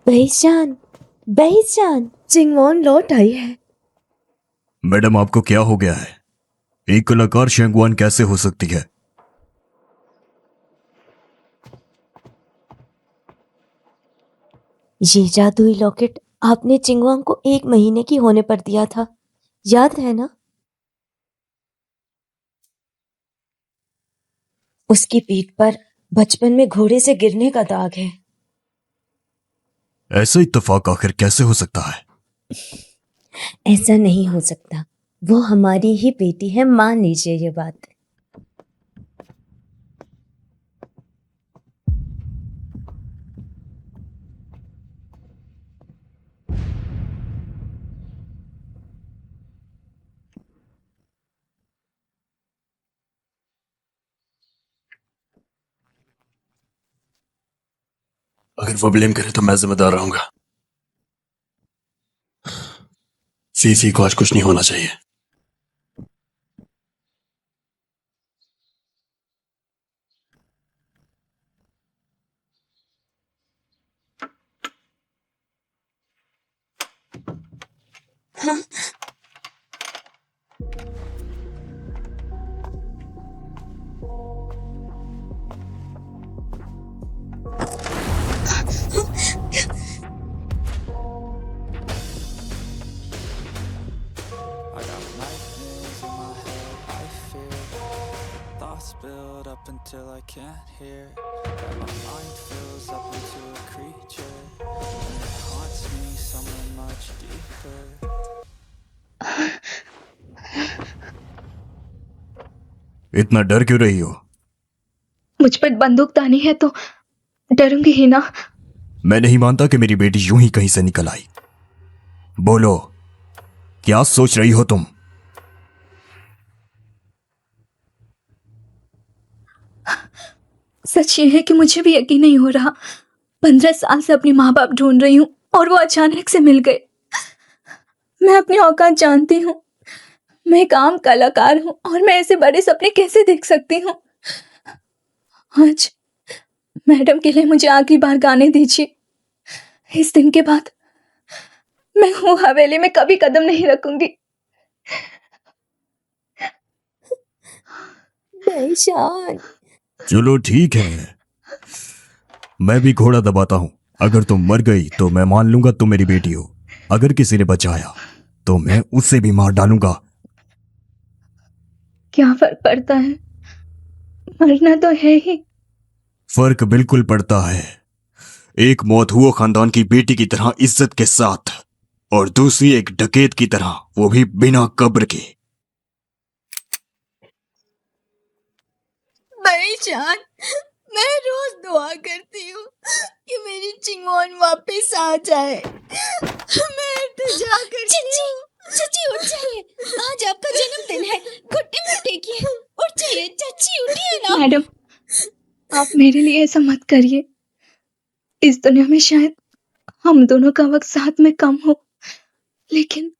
भाईजान, भाईजान, चिंगवॉन लौट आई है। मैडम, आपको क्या हो गया है? एक कलाकार शेंगवान कैसे हो सकती है? ये जादुई लॉकेट आपने चिंगवांग को 1 महीने की होने पर दिया था, याद है ना? उसकी पीठ पर बचपन में घोड़े से गिरने का दाग है। ऐसा इत्तेफाक आखिर कैसे हो सकता है? ऐसा नहीं हो सकता। वो हमारी ही बेटी है, मान लीजिए ये बात। अगर वो ब्लेम करे तो मैं जिम्मेदार रहूंगा। फीफी को आज कुछ नहीं होना चाहिए। I got nightmares in my head, I fear thoughts build up until I can't hear. And my mind fills up into a creature, and it haunts me somewhere much deeper. इतना डर क्यों रही हो? मुझ पर बंदूक तानी है तो डरूंगी ही ना। मैं नहीं मानता कि मेरी बेटी यूं ही कहीं से निकल आई। बोलो, क्या सोच रही हो तुम? सच ये है कि मुझे भी यकीन नहीं हो रहा। 15 साल से अपनी माँ बाप ढूंढ रही हूँ और वो अचानक से मिल गए। मैं अपनी औकात जानती हूँ। मैं एक आम कलाकार हूँ और मैं ऐसे बड़े सपने कैसे देख सकती हूँ। आज मैडम के लिए मुझे आखिरी बार गाने दीजिए। इस दिन के बाद मैं वो हवेली में कभी कदम नहीं रखूंगी। भाईजान, चलो ठीक है, मैं भी घोड़ा दबाता हूं। अगर तुम मर गई तो मैं मान लूंगा तुम मेरी बेटी हो। अगर किसी ने बचाया तो मैं उसे भी मार डालूंगा। क्या फर्क पड़ता है, मरना तो है ही। फर्क बिल्कुल पड़ता है। एक मौत हुआ खानदान की बेटी की तरह इज्जत के साथ, और दूसरी एक डकैत की तरह, वो भी बिना कब्र के। भाईजान, मैं रोज दुआ करती हूँ कि मेरी चिंगोन वापस आ जाए। मैं इंतजार करती हूँ। चाची उठ जाइए, आज आपका जन्मदिन है। घुट्टे में टेकिए, उठ जाइए चाची, उठिए ना। मैडम, आप मेरे लिए ऐसा मत करिए। इस दुनिया में शायद हम दोनों का वक्त साथ में कम हो, लेकिन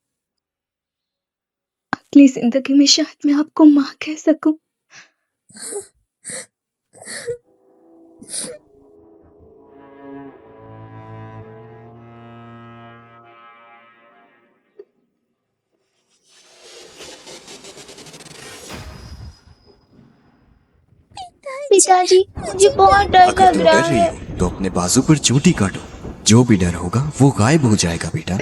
अगली जिंदगी में शायद मैं आपको माँ कह सकूं। पिताजी, मुझे बहुत डर अगर लग तुम रहा डर रही है। हो तो अपने बाजू पर चोटी काटो। जो भी डर होगा वो गायब हो जाएगा बेटा।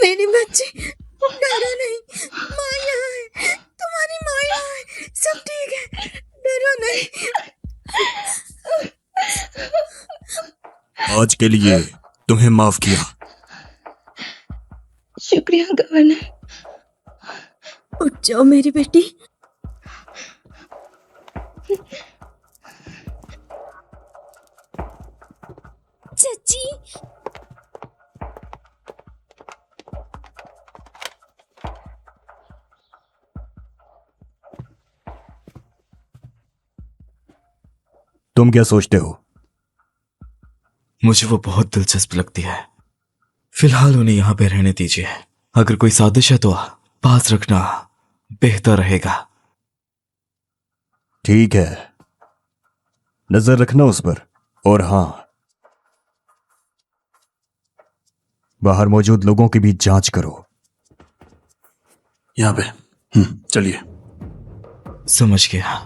मेरी बच्ची, डरो नहीं। माँ यहाँ है, तुम्हारी माँ यहाँ है, सब ठीक है, डरो नहीं। आज के लिए तुम्हें माफ किया। शुक्रिया गवर्नर। उठ जाओ मेरी बेटी। चाची तुम क्या सोचते हो? मुझे वो बहुत दिलचस्प लगती है। फिलहाल उन्हें यहां पे रहने दीजिए। अगर कोई साजिश है तो पास रखना बेहतर रहेगा। ठीक है, नजर रखना उस पर। और हां, बाहर मौजूद लोगों की भी जांच करो। यहाँ पे। चलिए। समझ गया।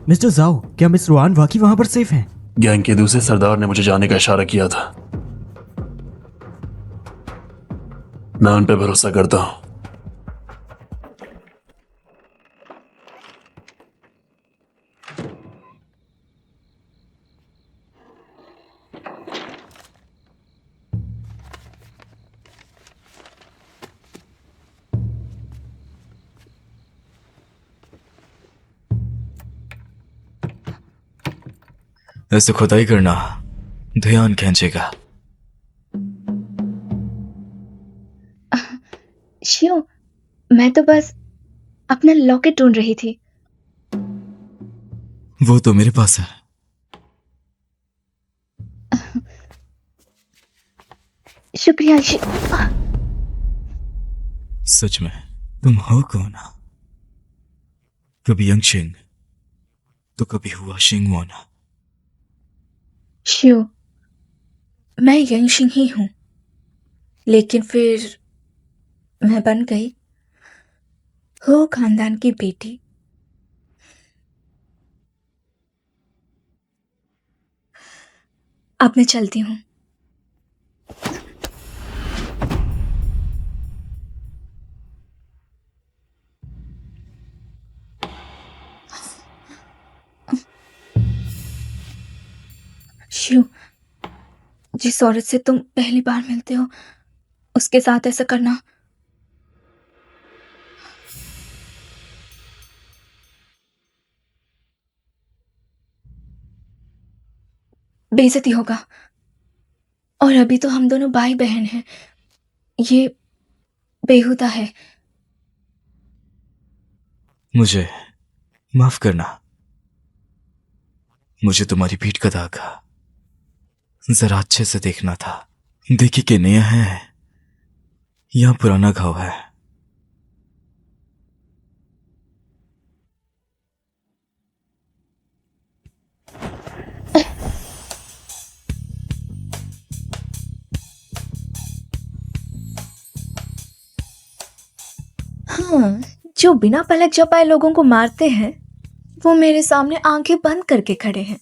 मिस्टर जाओ, क्या मिस रुआन वाकई वहां पर सेफ हैं? गैंग के दूसरे सरदार ने मुझे जाने का इशारा किया था। मैं उन पे भरोसा करता हूं। ऐसे खुदाई करना ध्यान खींचेगा। शिव, मैं तो बस अपना लॉकेट ढूंढ रही थी। वो तो मेरे पास है। शुक्रिया शिव। सच में तुम हो कौन? कभी यंग शिंग तो कभी हुआ शिंग वॉन। शिव, मैं यंगशिंग ही हूं, लेकिन फिर मैं बन गई हो खानदान की बेटी। अब मैं चलती हूँ। शिव, जिस औरत से तुम पहली बार मिलते हो उसके साथ ऐसा करना बेइज्जती होगा। और अभी तो हम दोनों भाई बहन हैं। ये बेहुदा है। मुझे माफ करना। मुझे तुम्हारी पीठ का दाग जरा अच्छे से देखना था। देखी कि नया है या पुराना घाव है। हाँ, जो बिना पलक झपकाए लोगों को मारते हैं वो मेरे सामने आंखें बंद करके खड़े हैं।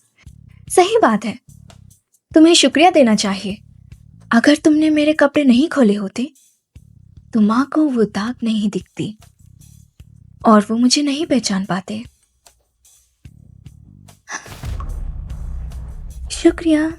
सही बात है, तुम्हें शुक्रिया देना चाहिए। अगर तुमने मेरे कपड़े नहीं खोले होते तो माँ को वो दाग नहीं दिखती और वो मुझे नहीं पहचान पाते। शुक्रिया।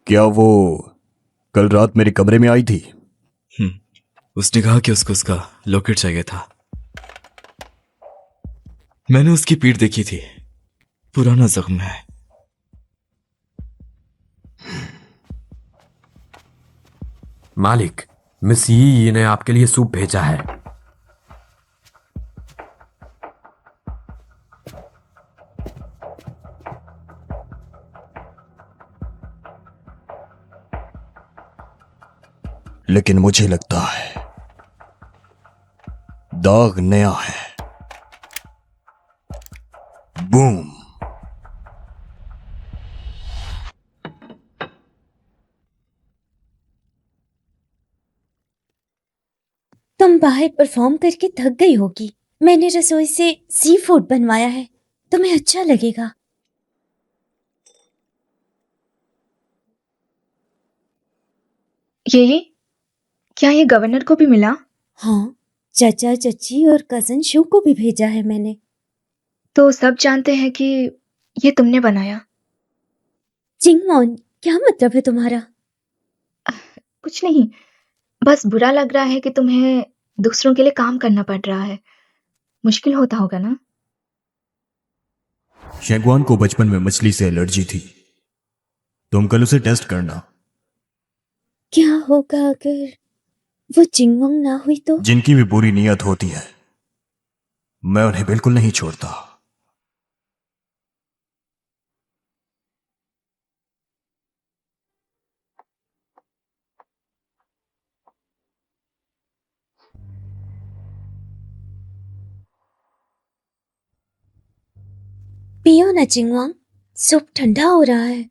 क्या वो कल रात मेरे कमरे में आई थी? उसने कहा कि उसको उसका लॉकेट चाहिए था। मैंने उसकी पीठ देखी थी, पुराना जख्म है। मालिक, मिस यी ने आपके लिए सूप भेजा है। लेकिन मुझे लगता है दाग नया है। बूम। तुम बाहर परफॉर्म करके थक गई होगी। मैंने रसोई से सी फूड बनवाया है, तुम्हें अच्छा लगेगा। ये क्या ये गवर्नर को भी मिला? हाँ, चाचा चाची और कजन शू को भी भेजा है मैंने। तो सब जानते हैं कि ये तुमने बनाया? चिंगमोन, क्या मतलब है तुम्हारा? कुछ नहीं, बस बुरा लग रहा है कि तुम्हें दूसरों के लिए काम करना पड़ रहा है। मुश्किल होता होगा ना? शेगवान को बचपन में मछली से एलर्जी थी। तुम कल उसे टेस्ट करना। क्या होगा अगर वो चिंगमोंग ना हुई तो? जिनकी भी बुरी नीयत होती है, मैं उन्हें बिल्कुल नहीं छोड़ता। पियो ना चिंगमोंग, सूप ठंडा हो रहा है।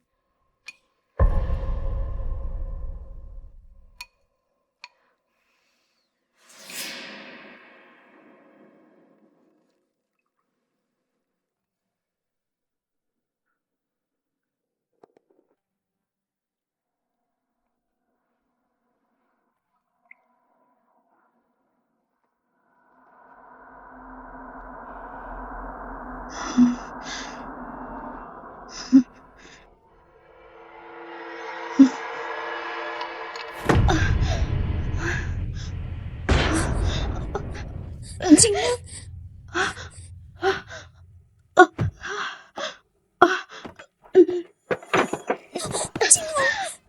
चिंगमोंग,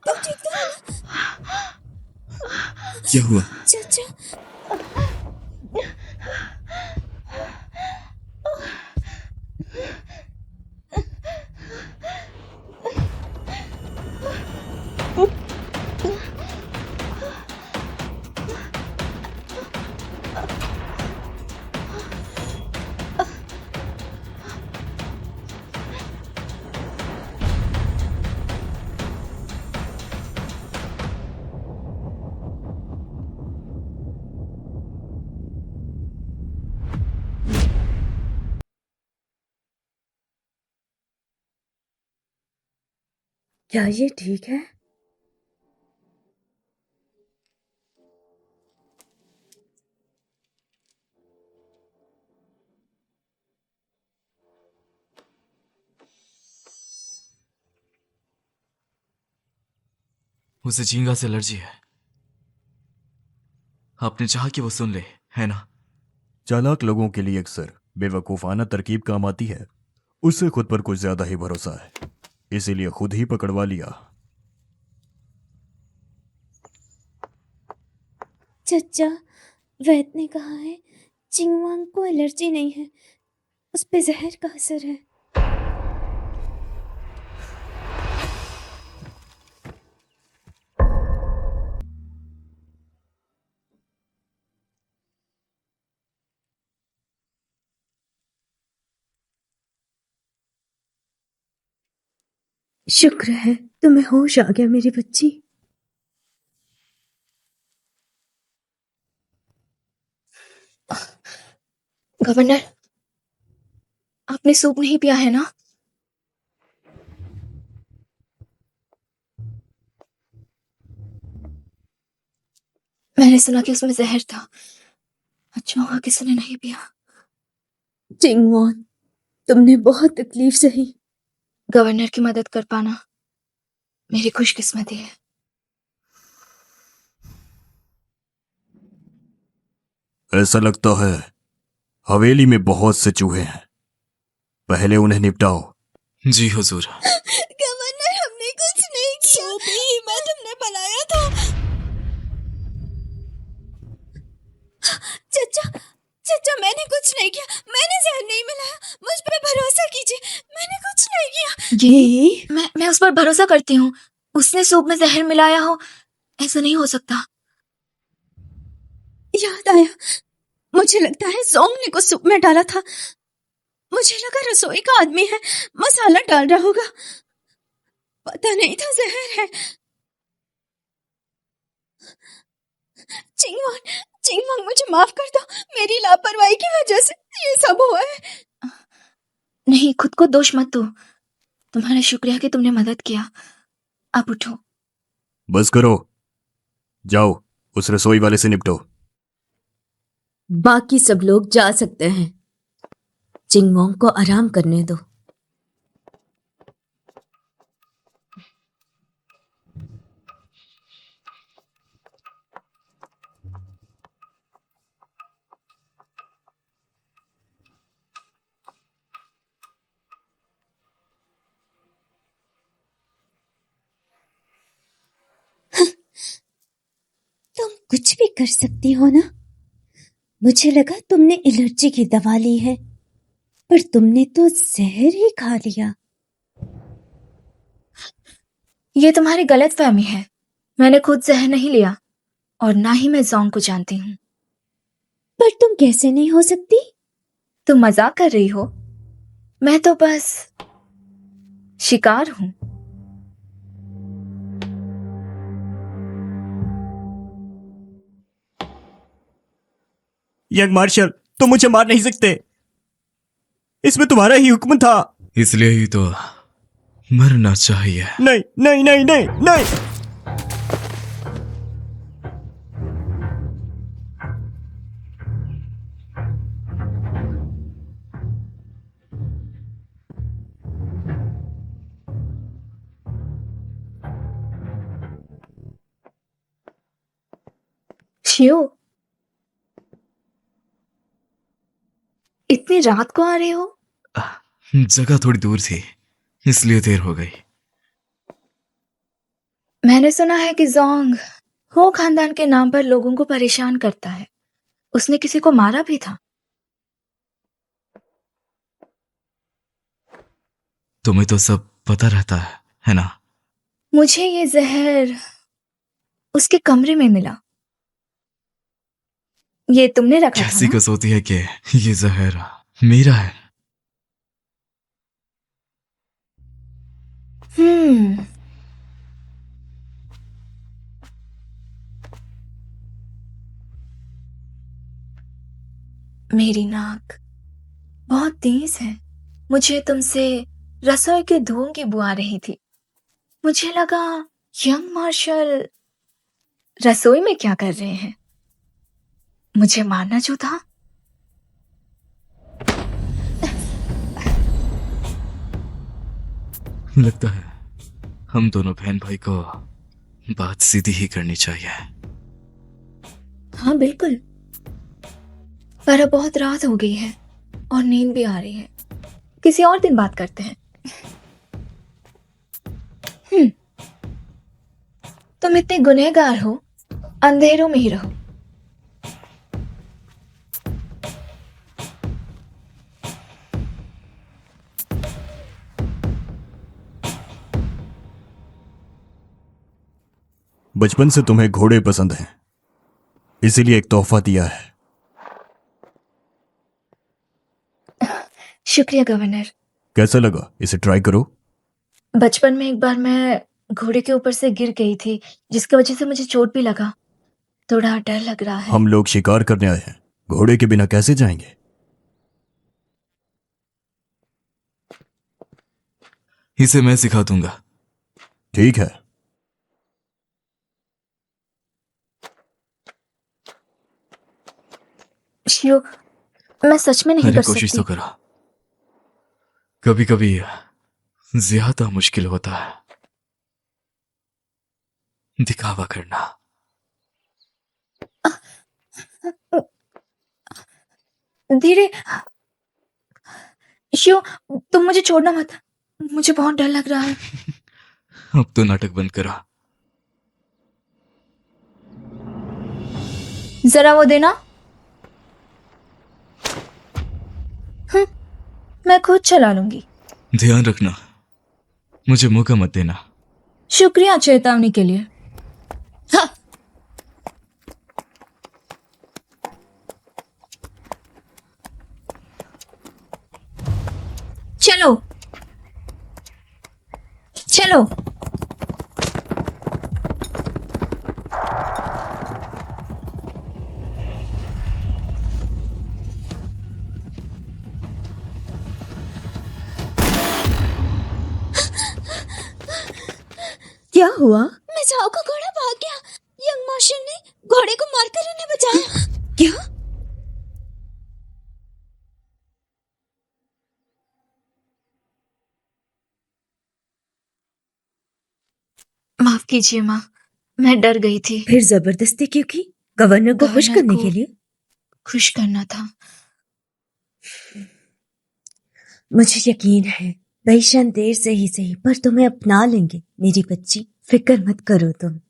तुम ठीक तो हो ना? क्या हुआ? चाचा, क्या ये ठीक है? उसे झींगा से एलर्जी है। आपने चाहा कि वो सुन ले, है ना? चालाक लोगों के लिए अक्सर बेवकूफाना तरकीब काम आती है। उससे खुद पर कुछ ज्यादा ही भरोसा है, इसीलिए खुद ही पकड़वा लिया। चाचा, वैद्य ने कहा है चिंगमोंग को एलर्जी नहीं है, उस पे जहर का असर है। शुक्र है तुम्हें होश आ गया मेरी बच्ची। गवर्नर, आपने सूप नहीं पिया है ना? मैंने सुना कि उसमें जहर था। अच्छा हुआ किसी ने नहीं पिया। चिंगमोन, तुमने बहुत तकलीफ सही। गवर्नर की मदद कर पाना मेरी खुशकिस्मती है। ऐसा लगता है हवेली में बहुत से चूहे हैं, पहले उन्हें निपटाओ। जी हुजूर। गवर्नर, हमने कुछ नहीं किया। सूप ही मैं तुमने बनाया था। चाचा, चाचा, मैंने कुछ नहीं किया, मैंने जहर नहीं मिलाया, मुझ पे भरोसा कीजिए, मैंने कुछ नहीं किया। जी, मैं उस पर भरोसा करती हूँ। उसने सूप में जहर मिलाया हो, ऐसा नहीं हो सकता। याद आया, मुझे लगता है सोंग ने कुछ सूप में डाला था। मुझे लगा रसोई का आदमी है, मसाला डाल रहा होगा, पता नहीं था जहर है। चिंगमोन, चिंगमोन, मुझे माफ कर दो, मेरी लापरवाही की वजह से ये सब हुआ है। नहीं, खुद को दोष मत दो। तुम्हारा शुक्रिया कि तुमने मदद किया। अब उठो। बस करो, जाओ उस रसोई वाले से निपटो। बाकी सब लोग जा सकते हैं। चिंगमोंग को आराम करने दो। तुम कुछ भी कर सकती हो ना? मुझे लगा तुमने एलर्जी की दवा ली है, पर तुमने तो जहर ही खा लिया। ये तुम्हारी गलतफहमी है। मैंने खुद जहर नहीं लिया और ना ही मैं जोंग को जानती हूँ। पर तुम कैसे नहीं हो सकती? तुम मजाक कर रही हो? मैं तो बस शिकार हूं। यंग मार्शल, तुम मुझे मार नहीं सकते। इसमें तुम्हारा ही हुक्म था। इसलिए ही तो मरना चाहिए। नहीं नहीं नहीं नहीं नहीं। शियो, इतनी रात को आ रहे हो? जगह थोड़ी दूर थी, इसलिए देर हो गई। मैंने सुना है कि जोंग हो खानदान के नाम पर लोगों को परेशान करता है। उसने किसी को मारा भी था। तुम्हें तो सब पता रहता है ना? मुझे ये जहर उसके कमरे में मिला। ये तुमने रखा था कैसी ना? कसौटी है कि ये जहर मेरा है। मेरी नाक बहुत तेज है। मुझे तुमसे रसोई के धुओं की बू आ रही थी। मुझे लगा यंग मार्शल रसोई में क्या कर रहे हैं। मुझे मारना जो था। लगता है हम दोनों बहन भाई को बात सीधी ही करनी चाहिए। हाँ बिल्कुल, पर अब बहुत रात हो गई है और नींद भी आ रही है। किसी और दिन बात करते हैं। तुम इतने गुनहगार हो, अंधेरों में ही रहो। बचपन से तुम्हें घोड़े पसंद हैं, इसीलिए एक तोहफा दिया है। शुक्रिया गवर्नर। कैसा लगा? इसे ट्राई करो। बचपन में एक बार मैं घोड़े के ऊपर से गिर गई थी, जिसकी वजह से मुझे चोट भी लगा। थोड़ा डर लग रहा है। हम लोग शिकार करने आए हैं, घोड़े के बिना कैसे जाएंगे? इसे मैं सिखा दूंगा। ठीक है। शियो, मैं सच में नहीं अरे कर कोशिश सकती। तो करो। कभी कभी ज्यादा मुश्किल होता है दिखावा करना। धीरे। शियो, तुम मुझे छोड़ना मत। मुझे बहुत डर लग रहा है। अब तो नाटक बंद करो। जरा वो देना। मैं खुद चला लूंगी। ध्यान रखना, मुझे मौका मत देना। शुक्रिया चेतावनी के लिए। हाँ। चलो चलो। क्या हुआ? मिसाओ का घोड़ा भाग गया। यंग मार्शल ने घोड़े को मारकर उन्हें बचाया। क्या? कीजिए माँ, मैं डर गई थी। फिर जबरदस्ती क्यों की? गवर्नर को खुश गवर्नर करने को- के लिए? खुश करना था। मुझे यकीन है बेशन देर से ही सही पर तुम्हें अपना लेंगे मेरी बच्ची, फिक्र मत करो तुम।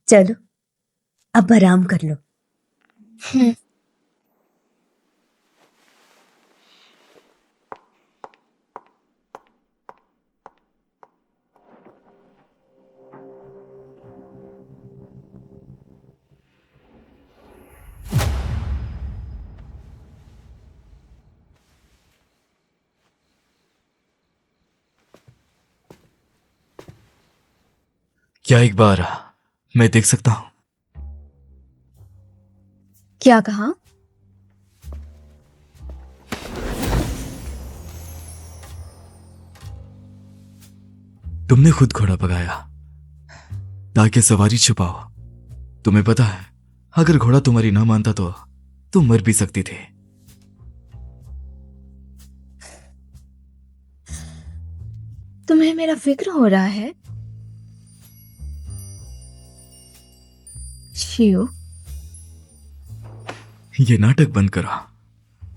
चलो अब आराम कर लो। क्या एक बार मैं देख सकता हूं? क्या कहा? तुमने खुद घोड़ा भगाया ताकि सवारी छुपाओ। तुम्हें पता है अगर घोड़ा तुम्हारी ना मानता तो तुम मर भी सकती थी। तुम्हें मेरा फिक्र हो रहा है शिव? ये नाटक बंद करो,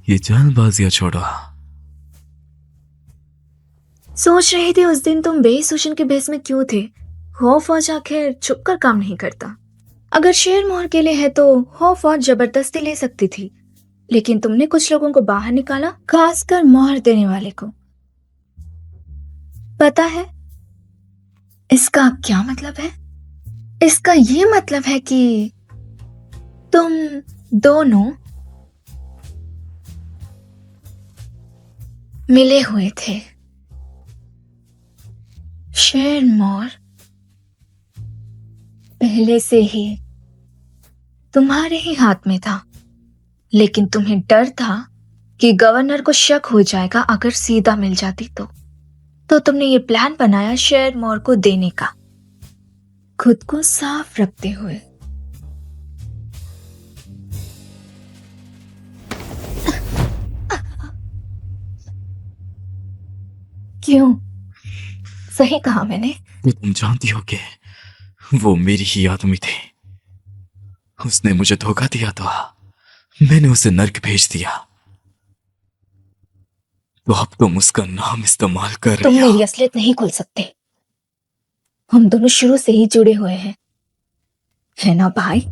ये चालबाजियां छोड़ो। सोच रही थी उस दिन तुम बेसुशन के भेस में क्यों थे। खौफ आखिर छुप कर काम नहीं करता। अगर शेर मोहर के लिए है तो खौफ जबरदस्ती ले सकती थी, लेकिन तुमने कुछ लोगों को बाहर निकाला, खासकर मोहर देने वाले को। पता है इसका क्या मतलब है? इसका ये मतलब है कि तुम दोनों मिले हुए थे। शेर मोर पहले से ही तुम्हारे ही हाथ में था, लेकिन तुम्हें डर था कि गवर्नर को शक हो जाएगा अगर सीधा मिल जाती तो तुमने ये प्लान बनाया शेर मोर को देने का, खुद को साफ रखते हुए। क्यों? सही कहा मैंने। वो तुम जानती हो कि वो मेरी ही आदमी थी। उसने मुझे धोखा दिया तो मैंने उसे नर्क भेज दिया। तो अब तुम उसका नाम इस्तेमाल कर तुम रही हो। मेरी असलियत नहीं खोल सकते। हम दोनों शुरू से ही जुड़े हुए हैं, है ना भाई?